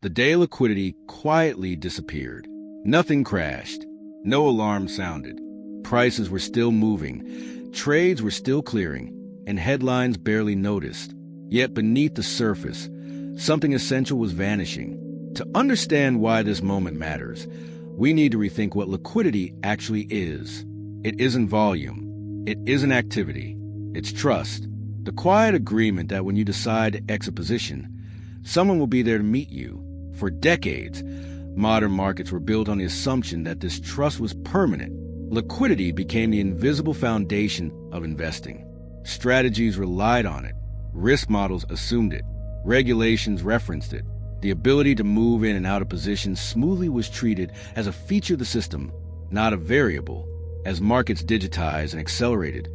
The day liquidity quietly disappeared. Nothing crashed. No alarm sounded. Prices were still moving. Trades were still clearing, and headlines barely noticed. Yet beneath the surface, something essential was vanishing. To understand why this moment matters, we need to rethink what liquidity actually is. It isn't volume. It isn't activity. It's trust. The quiet agreement that when you decide to exit position, someone will be there to meet you. For decades, modern markets were built on the assumption that this trust was permanent. Liquidity became the invisible foundation of investing. Strategies relied on it. Risk models assumed it. Regulations referenced it. The ability to move in and out of positions smoothly was treated as a feature of the system, not a variable. As markets digitized and accelerated,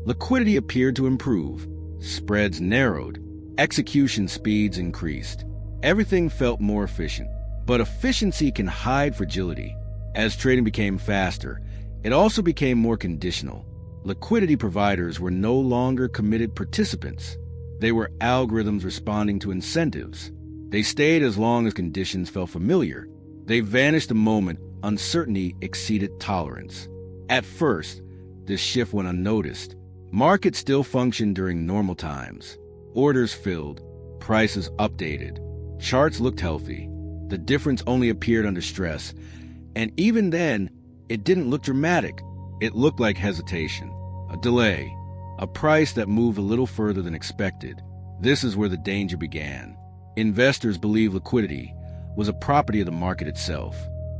liquidity appeared to improve. Spreads narrowed. Execution speeds increased. Everything felt more efficient. But efficiency can hide fragility. As trading became faster, it also became more conditional. Liquidity providers were no longer committed participants. They were algorithms responding to incentives. They stayed as long as conditions felt familiar. They vanished the moment uncertainty exceeded tolerance. At first, this shift went unnoticed. Markets still functioned during normal times. Orders filled, prices updated, charts looked healthy. The difference only appeared under stress, and even then, it didn't look dramatic. It looked like hesitation, a delay, a price that moved a little further than expected. This is where the danger began. Investors believed liquidity was a property of the market itself.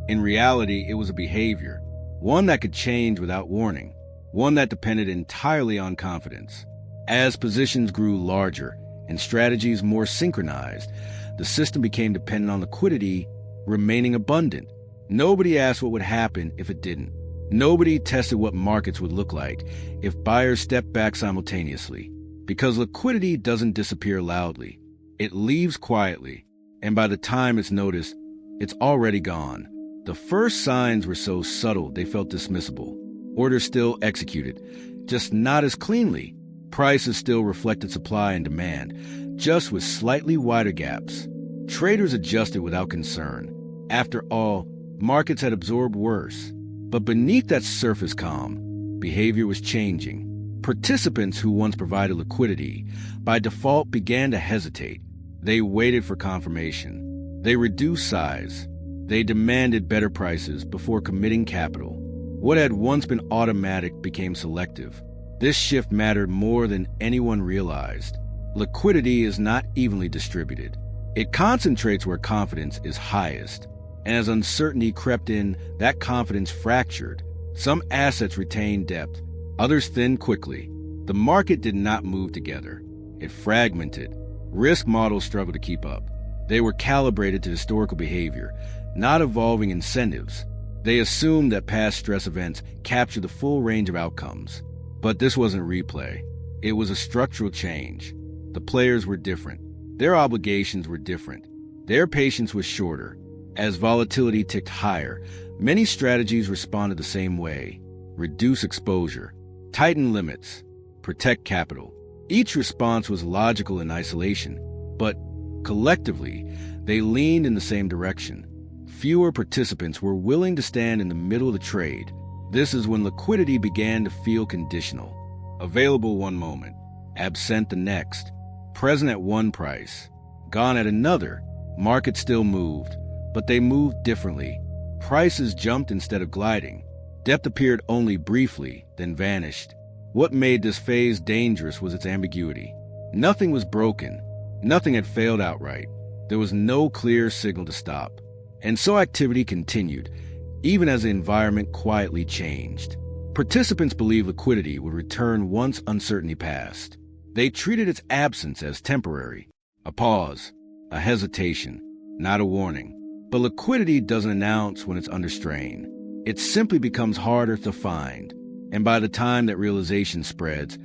In reality, it was a behavior, one that could change without warning, one that depended entirely on confidence. As positions grew larger and strategies more synchronized, the system became dependent on liquidity remaining abundant. Nobody asked what would happen if it didn't. Nobody tested what markets would look like if buyers stepped back simultaneously. Because liquidity doesn't disappear loudly. It leaves quietly, and by the time it's noticed, it's already gone. The first signs were so subtle they felt dismissible. Orders still executed, just not as cleanly. Prices still reflected supply and demand, just with slightly wider gaps. Traders adjusted without concern. After all, markets had absorbed worse. But beneath that surface calm, behavior was changing. Participants who once provided liquidity, by default began to hesitate. They waited for confirmation. They reduced size. They demanded better prices before committing capital. What had once been automatic became selective. This shift mattered more than anyone realized. Liquidity is not evenly distributed. It concentrates where confidence is highest. And as uncertainty crept in, that confidence fractured. Some assets retained depth, others thinned quickly. The market did not move together. It fragmented. Risk models struggled to keep up. They were calibrated to historical behavior, not evolving incentives. They assumed that past stress events captured the full range of outcomes. But this wasn't replay. It was a structural change. The players were different. Their obligations were different. Their patience was shorter. As volatility ticked higher, many strategies responded the same way. Reduce exposure, tighten limits, protect capital. Each response was logical in isolation, but collectively, they leaned in the same direction. Fewer participants were willing to stand in the middle of the trade. This is when liquidity began to feel conditional. Available one moment, absent the next, present at one price, gone at another. Markets still moved, but they moved differently. Prices jumped instead of gliding. Depth appeared only briefly, then vanished. What made this phase dangerous was its ambiguity. Nothing was broken. Nothing had failed outright. There was no clear signal to stop. And so activity continued, even as the environment quietly changed. Participants believed liquidity would return once uncertainty passed. They treated its absence as temporary, a pause, a hesitation, not a warning. But liquidity doesn't announce when it's under strain. It simply becomes harder to find. And by the time that realization spreads,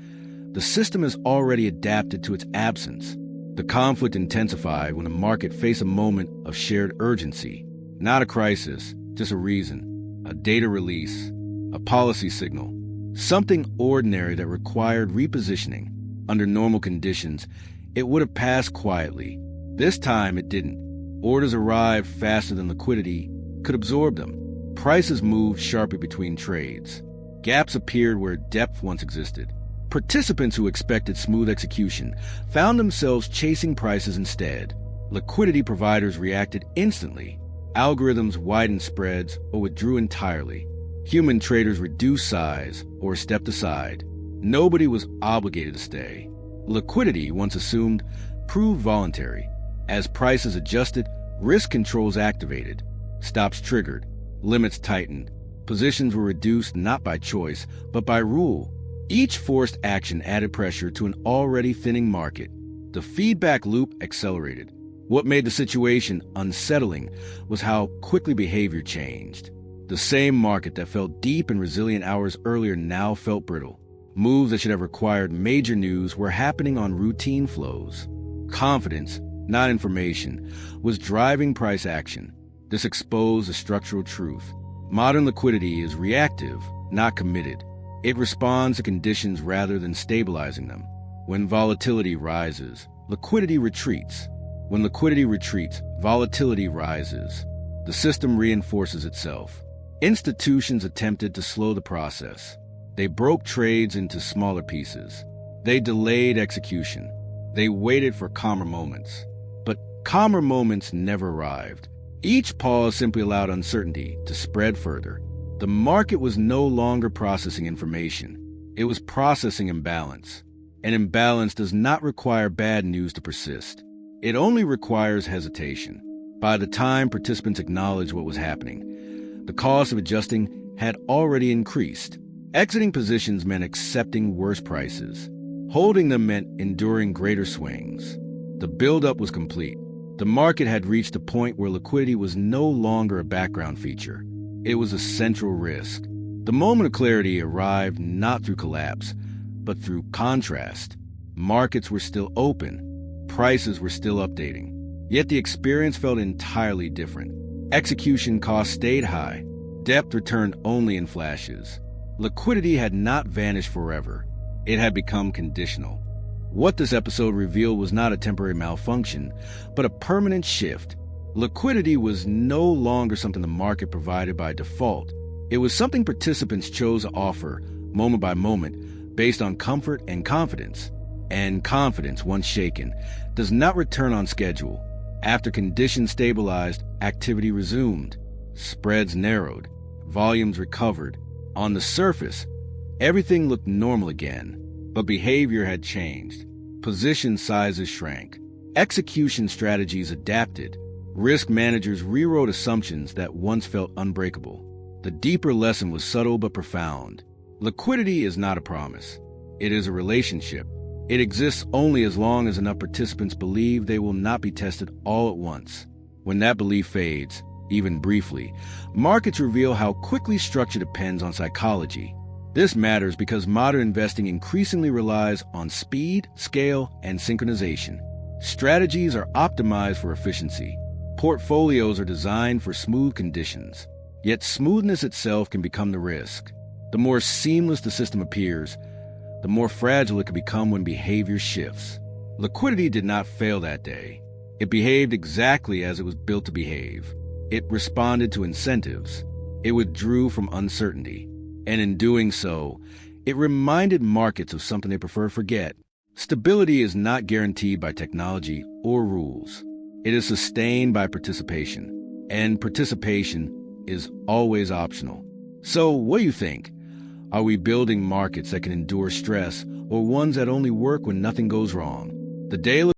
the system has already adapted to its absence. The conflict intensified when the market faced a moment of shared urgency. Not a crisis, just a reason, a data release, a policy signal, something ordinary that required repositioning. Under normal conditions, it would have passed quietly. This time it didn't. Orders arrived faster than liquidity could absorb them. Prices moved sharply between trades. Gaps appeared where depth once existed. Participants who expected smooth execution found themselves chasing prices instead. Liquidity providers reacted instantly. Algorithms widened spreads or withdrew entirely. Human traders reduced size or stepped aside. Nobody was obligated to stay. Liquidity, once assumed, proved voluntary. As prices adjusted, risk controls activated. Stops triggered. Limits tightened. Positions were reduced not by choice, but by rule. Each forced action added pressure to an already thinning market. The feedback loop accelerated. What made the situation unsettling was how quickly behavior changed. The same market that felt deep and resilient hours earlier now felt brittle. Moves that should have required major news were happening on routine flows. Confidence, not information, was driving price action. This exposed a structural truth. Modern liquidity is reactive, not committed. It responds to conditions rather than stabilizing them. When volatility rises, liquidity retreats. When liquidity retreats, volatility rises. The system reinforces itself. Institutions attempted to slow the process. They broke trades into smaller pieces. They delayed execution. They waited for calmer moments. But calmer moments never arrived. Each pause simply allowed uncertainty to spread further. The market was no longer processing information. It was processing imbalance. An imbalance does not require bad news to persist. It only requires hesitation. By the time participants acknowledged what was happening, the cost of adjusting had already increased. Exiting positions meant accepting worse prices. Holding them meant enduring greater swings. The buildup was complete. The market had reached a point where liquidity was no longer a background feature. It was a central risk. The moment of clarity arrived not through collapse, but through contrast. Markets were still open. Prices were still updating. Yet the experience felt entirely different. Execution costs stayed high. Depth returned only in flashes. Liquidity had not vanished forever. It had become conditional. What this episode revealed was not a temporary malfunction, but a permanent shift. Liquidity was no longer something the market provided by default. It was something participants chose to offer, moment by moment, based on comfort and confidence. And confidence, once shaken, does not return on schedule. After conditions stabilized, activity resumed. Spreads narrowed. Volumes recovered. On the surface, everything looked normal again. But behavior had changed. Position sizes shrank. Execution strategies adapted. Risk managers rewrote assumptions that once felt unbreakable. The deeper lesson was subtle but profound. Liquidity is not a promise. It is a relationship. It exists only as long as enough participants believe they will not be tested all at once. When that belief fades, even briefly, markets reveal how quickly structure depends on psychology. This matters because modern investing increasingly relies on speed, scale, and synchronization. Strategies are optimized for efficiency. Portfolios are designed for smooth conditions. Yet smoothness itself can become the risk. The more seamless the system appears, the more fragile it can become when behavior shifts. Liquidity did not fail that day. It behaved exactly as it was built to behave. It responded to incentives. It withdrew from uncertainty. And in doing so, it reminded markets of something they prefer to forget. Stability is not guaranteed by technology or rules. It is sustained by participation. And participation is always optional. So, what do you think? Are we building markets that can endure stress, or ones that only work when nothing goes wrong? The daily